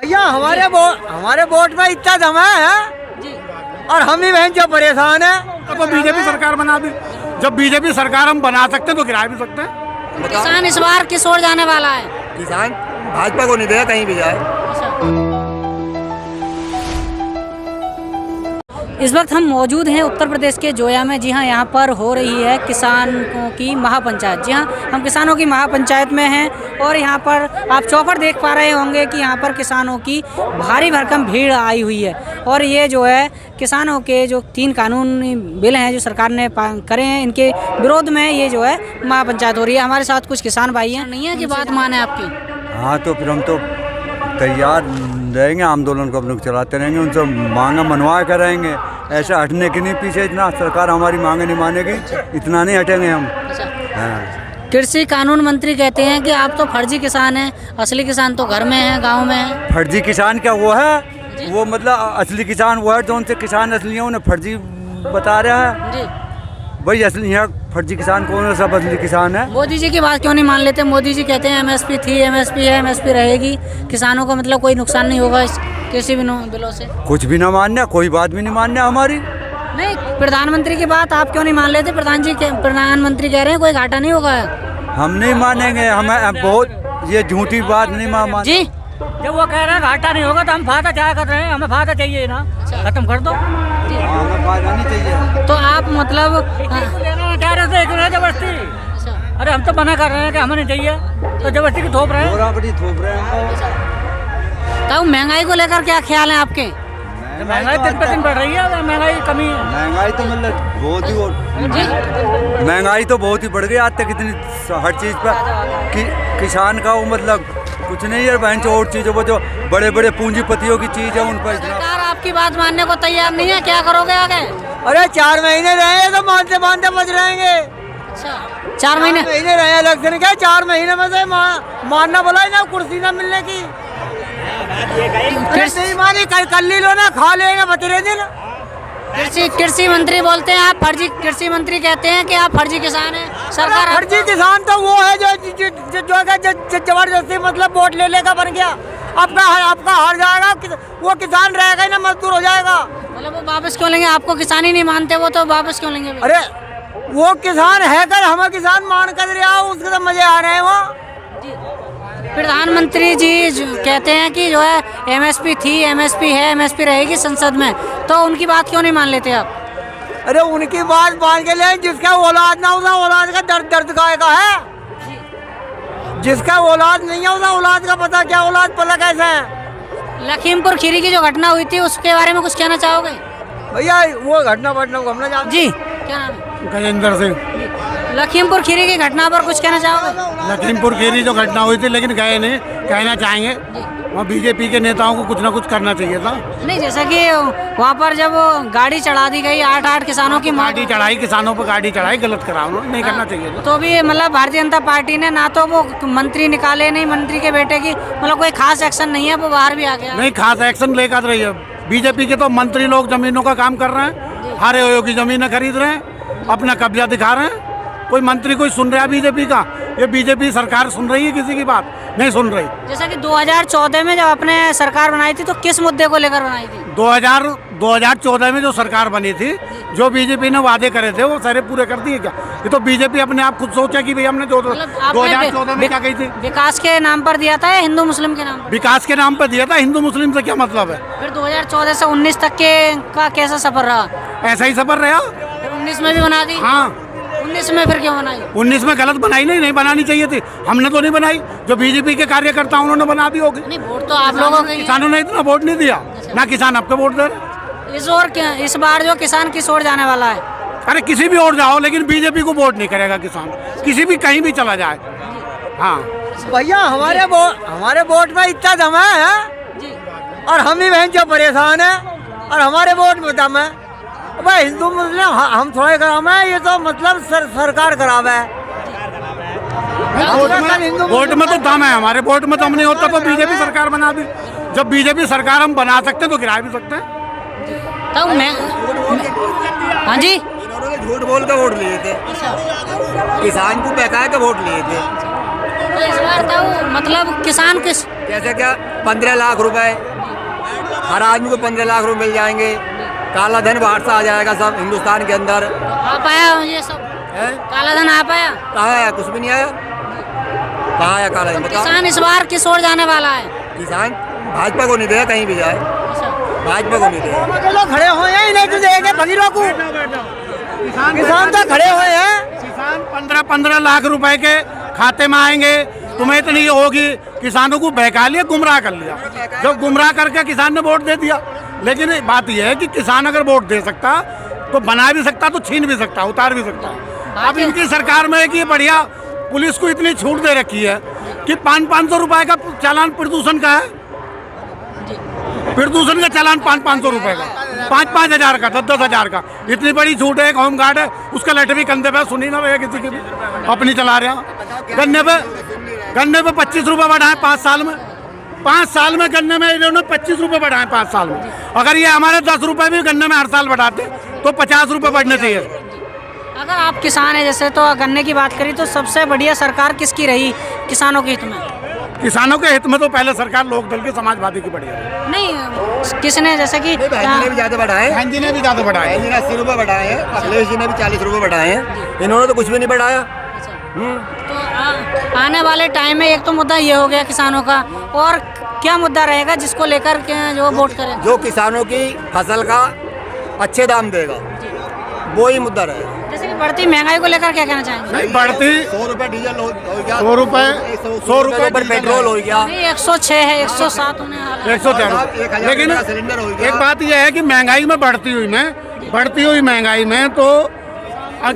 भैया हमारे वोट में इतना दम है जी। और हम ही बहन जो परेशान है। तो बीजेपी सरकार बना दी, जब बीजेपी सरकार हम बना सकते हैं तो गिरा भी सकते हैं। किसान इस बार किस ओर जाने वाला है? किसान भाजपा को नहीं देगा कहीं भी जाए। इस वक्त हम मौजूद हैं उत्तर प्रदेश के जोया में। जी हाँ, यहाँ पर हो रही है किसानों की महापंचायत। जी हाँ, हम किसानों की महापंचायत में हैं और यहाँ पर आप चौपर देख पा रहे होंगे कि यहाँ पर किसानों की भारी भरकम भीड़ आई हुई है। और ये जो है किसानों के जो 3 कानूनी बिल हैं जो सरकार ने करे हैं, इनके विरोध में ये जो है महापंचायत हो रही है। हमारे साथ कुछ किसान भाई हैं। नहीं है कि बात माने आपकी? हाँ, तो फिर हम तो तैयार रहेंगे, आंदोलन को हम लोग चलाते रहेंगे, उनसे मांगा मनवा कर रहेंगे। ऐसे हटने के नहीं पीछे, इतना सरकार हमारी मांगे नहीं मानेगी, इतना नहीं हटेंगे हम। हाँ। कृषि कानून मंत्री कहते हैं कि आप तो फर्जी किसान हैं, असली किसान तो घर में है, गांव में है। फर्जी किसान क्या वो है? वो मतलब असली किसान वो है जो उनसे किसान असली है, उन्हें फर्जी बता रहा है जी। भाई। असली है फर्जी किसान कौन है? सब असली किसान है। मोदी जी की बात क्यों नहीं मान लेते? मोदी जी कहते हैं एमएसपी थी, एमएसपी है, एमएसपी रहेगी, किसानों को मतलब कोई नुकसान नहीं होगा इस कृषि बिलों से। कुछ भी ना मानना, कोई बात भी नहीं मानना हमारी। नहीं, प्रधानमंत्री की बात आप क्यों नहीं मान लेते? प्रधानमंत्री कह रहे हैं कोई घाटा नहीं होगा। हम नहीं मानेंगे, हमें बहुत ये झूठी बात नहीं मान जी। जब वो कह रहे हैं घाटा नहीं होगा तो हम फायदा क्या कर रहे हैं? हमें फायदा चाहिए ना, खत्म कर दो। हमें फायदा नहीं चाहिए। तो आप मतलब कह रहे थे जबरदस्ती। अरे हम तो मना कर रहे हैं कि हमें नहीं चाहिए, तो जबरदस्ती की थोप रहे हैं। बराबरी थोप रहे हैं। तो महंगाई को लेकर क्या ख्याल है आपके? महंगाई दिन पे दिन बढ़ रही है, महंगाई कमी है। महंगाई तो मतलब बहुत ही महंगाई तो बहुत ही बढ़ गई आज तक, इतनी हर चीज़ पर किसान का वो मतलब कुछ नहीं है बहन। और चीज़ों पर जो बड़े बड़े पूंजीपतियों की चीज़ है उन पर सरकार आपकी बात मानने को तैयार नहीं है, क्या करोगे आगे? अरे 4 महीने रहे तो मानते मानते बच रहेंगे। अच्छा, 4 महीने रहे इलेक्शन के, 4 महीने में से मानना बोला ना कुर्सी ना मिलने की। नहीं मानी कर लो ना, खा लेगा बतरे दिन। कृषि मंत्री बोलते हैं आप फर्जी, कृषि मंत्री कहते हैं कि आप फर्जी किसान हैं। सरकार फर्जी किसान तो वो है जो जबरदस्ती मतलब वोट ले लेगा बन गया। आपका हार जाएगा, वो किसान रहेगा ही ना, मजदूर हो जाएगा। मतलब वो वापस क्यों लेंगे? आपको किसान ही नहीं मानते वो, तो वापस क्यों लेंगे? अरे वो किसान है कर, हमें किसान मान कर रहा, उसके तो मजे आ रहे हैं वो। प्रधानमंत्री जी कहते हैं कि जो है एमएसपी थी, एमएसपी है, एमएसपी रहेगी संसद में, तो उनकी बात क्यों नहीं मान लेते आप? अरे उनकी बात मान के ले, जिसका औलाद ना उसका औलाद का दर्द का है। जिसका औलाद नहीं है उसका औलाद का पता क्या औलाद पता कैसे है। लखीमपुर खीरी की जो घटना हुई थी उसके बारे में कुछ कहना चाहोगे? भैया वो घटना को हम ना जानते। जी, क्या नाम है? गजेंद्र सिंह। लखीमपुर खीरी की घटना पर कुछ कहना चाहोगे? लखीमपुर खीरी जो घटना हुई थी, लेकिन गए नहीं, कहना चाहेंगे वहाँ बीजेपी के नेताओं को कुछ ना कुछ करना चाहिए था। नहीं, जैसा कि वहाँ पर जब गाड़ी चढ़ा दी गई, 8 किसानों की गाड़ी चढ़ाई, किसानों पर गाड़ी चढ़ाई, गलत करा उन्होंने, नहीं करना चाहिए था। तो भी मतलब भारतीय जनता पार्टी ने ना तो वो मंत्री निकाले, नहीं मंत्री के बेटे की मतलब कोई खास एक्शन नहीं है, वो बाहर भी आ गया। नहीं, खास एक्शन लेकर रही है बीजेपी के तो मंत्री लोग जमीनों का काम कर रहे हैं, हारे हुए की जमीनें खरीद रहे हैं, अपना कब्जा दिखा रहे हैं। कोई मंत्री कोई सुन रहा है बीजेपी का? ये बीजेपी सरकार सुन रही है किसी की बात? नहीं सुन रही। जैसा कि 2014 में जब आपने सरकार बनाई थी तो किस मुद्दे को लेकर बनाई थी? 2014 में जो सरकार बनी थी, जो बीजेपी ने वादे करे थे वो सारे पूरे कर दिए क्या? ये तो बीजेपी अपने आप खुद सोचा कि भाई हमने 2014 में क्या कही थी? विकास के नाम पर दिया था या हिंदू मुस्लिम के नाम पर? विकास के नाम पर दिया था। हिंदू मुस्लिम से क्या मतलब है? फिर 2014 से 19 तक का कैसा सफर रहा? ऐसा ही सफर रहा। फिर 19 में भी बना दी? हाँ। 19 में फिर क्यों बनाई? 19 में गलत बनाई नहीं बनानी चाहिए थी। हमने तो नहीं बनाई, जो बीजेपी के कार्यकर्ता उन्होंने बना दी होगी। नहीं, वोट तो आप लोगों के। किसानों ने इतना वोट नहीं दिया ना, किसान आपको वोट दे रहे। इस बार जो किसान किस ओर जाने वाला है? अरे किसी भी ओर जाओ, लेकिन बीजेपी को वोट नहीं करेगा किसान, किसी भी कहीं भी चला जाए। हाँ भैया हमारे वोट में इतना दम है जी। और हम ही बहन जो परेशान है और हमारे वोट में दम है। भाई हिंदू मुस्लिम हम थोड़े खराब है, ये तो मतलब सरकार खराब है। वोट में तो दम है, हमारे वोट में दम नहीं होता तो बीजेपी सरकार बना दी। जब बीजेपी सरकार हम बना सकते हैं तो गिरा भी सकते हैं। तब मैं हाँ जी, इन्होंने झूठ बोल के वोट लिए थे, किसान को बहका के वोट लिए थे। तो इस बार तो मतलब जैसे क्या 15 लाख रुपए हर आदमी को 15 लाख रुपए मिल जाएंगे। काला धन बाहर से आ जाएगा सब हिंदुस्तान के अंदर। आ पाया ये सब है काला धन आ पाया? कहाँ आया? कुछ भी नहीं आया। कहाँ आया काला धन? बताओ। किसान इस बार किस ओर जाने वाला है? किसान भाजपा को नहीं देगा, कहीं भी जाए भाजपा को नहीं देगा। के लोग खड़े हुए हैं, इन्हें क्यों देंगे फकीरों को? किसान तो खड़े हुए हैं। किसान 15-15 लाख रुपए के खाते में आएंगे। तुम्हें इतनी होगी, किसानों को बहका लिया, गुमराह कर लिया। जब गुमराह करके किसान ने वोट दे दिया। लेकिन बात यह है कि किसान अगर वोट दे सकता तो बना भी सकता, तो छीन भी सकता, उतार भी सकता। अब इनकी सरकार में है कि बढ़िया पुलिस को इतनी छूट दे रखी है कि 500 रुपए का चालान प्रदूषण का है। प्रदूषण का चालान 500 रुपए का, 5-5 हजार का, 10-10 हजार का। इतनी बड़ी छूट है। एक होमगार्ड है, उसका लेटर भी कंधे पे सुनी ना भैया किसी की भी, अपनी चला रहे हैं। गन्ने पे 25 रुपए बढ़ाए 5 साल में। 5 साल में गन्ने में इन्होंने 25 रुपए बढ़ाए 5 साल में। अगर ये हमारे 10 रुपए भी गन्ने में हर साल बढ़ाते तो 50 रुपए बढ़ने चाहिए। अगर आप किसान हैं जैसे, तो गन्ने की बात करी तो सबसे बढ़िया सरकार किसकी रही किसानों के हित में? किसानों के हित में तो पहले सरकार लोकदल की समाजवादी की बढ़िया है। नहीं, किसने जैसे कि बहन ने भी ज्यादा बढ़ाए, बहन जी ने भी ज्यादा बढ़ाए। बहन जी ने 80 रुपए बढ़ाए हैं, अखिलेश जी ने भी 40 रुपए बढ़ाए हैं। इन्होंने तो कुछ भी नहीं बढ़ाया। तो आने वाले टाइम में एक तो मुद्दा ये हो गया किसानों का, और क्या मुद्दा रहेगा जिसको लेकर के जो वोट करें? जो किसानों की फसल का अच्छे दाम देगा, वो ही मुद्दा रहेगा। जैसे कि बढ़ती महंगाई को लेकर क्या कहना चाहेंगे? नहीं बढ़ती 100 रुपए डीजल हो गया, 100 रुपए 100 रुपए पर पेट्रोल हो गया, नहीं 106 है, 107 होने वाला है। 104। लेकिन सिलेंडर हो गया। एक बात यह है कि महंगाई में बढ़ती हुई महंगाई में तो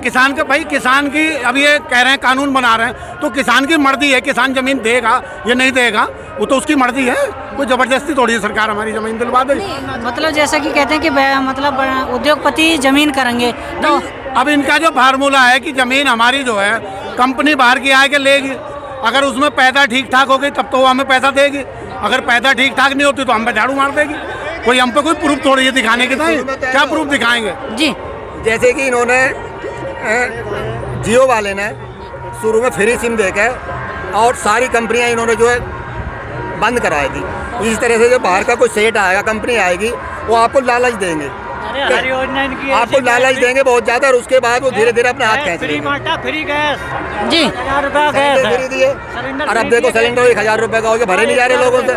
किसान के भाई, किसान की अब ये कह रहे हैं कानून बना रहे हैं, तो किसान की मर्जी है। किसान जमीन देगा या नहीं देगा वो तो उसकी मर्जी है। कोई जबरदस्ती थोड़ी है सरकार हमारी जमीन दिलवा दे। मतलब जैसा कि कहते हैं कि मतलब उद्योगपति जमीन करेंगे, तो अब इनका जो फार्मूला है कि जमीन हमारी जो है कंपनी बाहर की आके लेगी। अगर उसमें पैदा ठीक ठाक हो गई तब तो वो हमें पैसा देगी। अगर पैदा ठीक ठाक नहीं होती तो हम पे झाड़ू मार देगी। कोई हम पे कोई प्रूफ थोड़ी है दिखाने के लिए। क्या प्रूफ दिखाएंगे जी? जैसे कि इन्होंने जियो वाले ने शुरू में फ्री सिम देकर और सारी कंपनियां इन्होंने जो है बंद कराई थी। इस तरह से जो बाहर का कोई सेट आएगा, कंपनी आएगी, वो आपको लालच देंगे, आपको लालच देंगे बहुत ज्यादा, और उसके बाद वो धीरे धीरे अपना हाथ खींच लेंगे। फ्री गैस जी, 1000 रुपया गैस फ्री दिए, और अब देखो सिलेंडर 1000 रुपए का हो गया, भरे नहीं जा रहे लोगों से।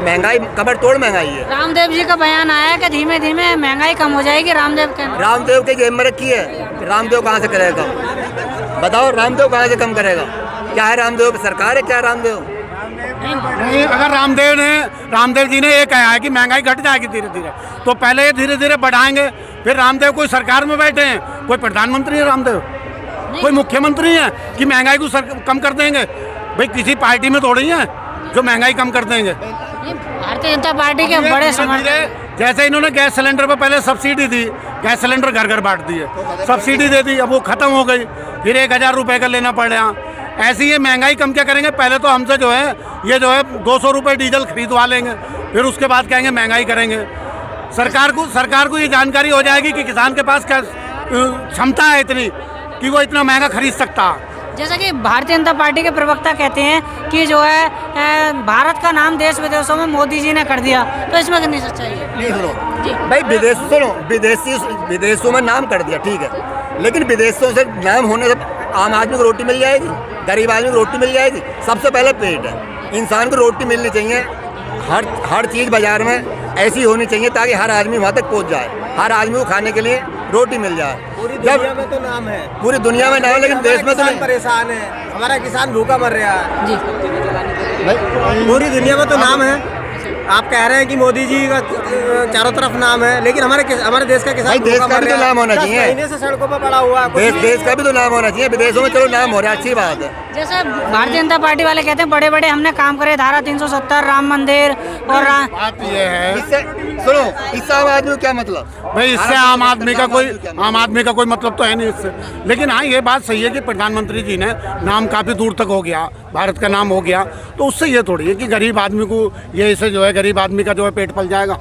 महंगाई कमर तोड़ महंगाई है। रामदेव जी का बयान आया कि धीमे धीमे महंगाई कम हो जाएगी। रामदेव की जेब में रखी है। रामदेव कहाँ से करेगा? बताओ, रामदेव कहाँ से कम करेगा? क्या है रामदेव? सरकार है क्या रामदेव? नहीं, अगर रामदेव जी ने ये कहा है कि महंगाई घट जाएगी धीरे धीरे, तो पहले ये धीरे धीरे बढ़ाएंगे। फिर रामदेव कोई सरकार में बैठे हैं, कोई प्रधानमंत्री है रामदेव, कोई मुख्यमंत्री है कि महंगाई को कम कर देंगे? भाई किसी पार्टी में थोड़ी है जो महंगाई कम कर देंगे। भारतीय जनता पार्टी के बड़े समर्थक, जैसे इन्होंने गैस सिलेंडर पर पहले सब्सिडी दी, गैस सिलेंडर घर घर बांट दिए, सब्सिडी दे दी, अब वो खत्म हो गई, फिर 1000 रुपए का लेना पड़ रहा। ऐसी ये महंगाई कम क्या करेंगे? पहले तो हमसे जो है ये जो है 200 रुपये डीजल खरीदवा लेंगे, फिर उसके बाद कहेंगे महंगाई करेंगे। सरकार को ये जानकारी हो जाएगी कि किसान के पास क्या क्षमता है इतनी कि वो इतना महंगा खरीद सकता। जैसा कि भारतीय जनता पार्टी के प्रवक्ता कहते हैं कि जो है भारत का नाम देश विदेशों में मोदी जी ने कर दिया, तो इसमें कितनी सच्चाई है? नहीं, सुनो भाई, विदेशों में नाम कर दिया ठीक है, लेकिन विदेशों से नाम होने से आम आदमी को रोटी मिल जाएगी, गरीब आदमी को रोटी मिल जाएगी। सबसे पहले पेट है, इंसान को रोटी मिलनी चाहिए। हर चीज़ बाजार में ऐसी होनी चाहिए ताकि हर आदमी वहाँ तक पहुँच जाए, हर आदमी को खाने के लिए रोटी मिल जाए। पूरी दुनिया में तो नाम है, पूरी दुनिया में नाम है, लेकिन देश में तो परेशान है। हमारा किसान भूखा मर रहा है जी। पूरी दुनिया में तो नाम है। आप कह रहे हैं कि मोदी जी का चारों तरफ नाम है, लेकिन हमारे देश का किसान देश का भी तो नाम होना चाहिए। महीने से सड़कों पर पड़ा हुआ है। देश का भी तो नाम होना चाहिए। विदेशों में चलो नाम हो रहा है, अच्छी बात है। जैसे भारतीय जनता पार्टी वाले कहते हैं बड़े बड़े हमने काम करे, धारा 370, राम मंदिर, और बात ये है, इससे सुनो, इससे आम आदमी को क्या मतलब? भाई इससे आम आदमी का कोई मतलब तो है नहीं इससे। लेकिन हाँ, ये बात सही है कि प्रधानमंत्री जी ने नाम काफ़ी दूर तक हो गया, भारत का नाम हो गया, तो उससे ये थोड़ी है कि गरीब आदमी को ये इससे जो है गरीब आदमी का जो है पेट पल जाएगा।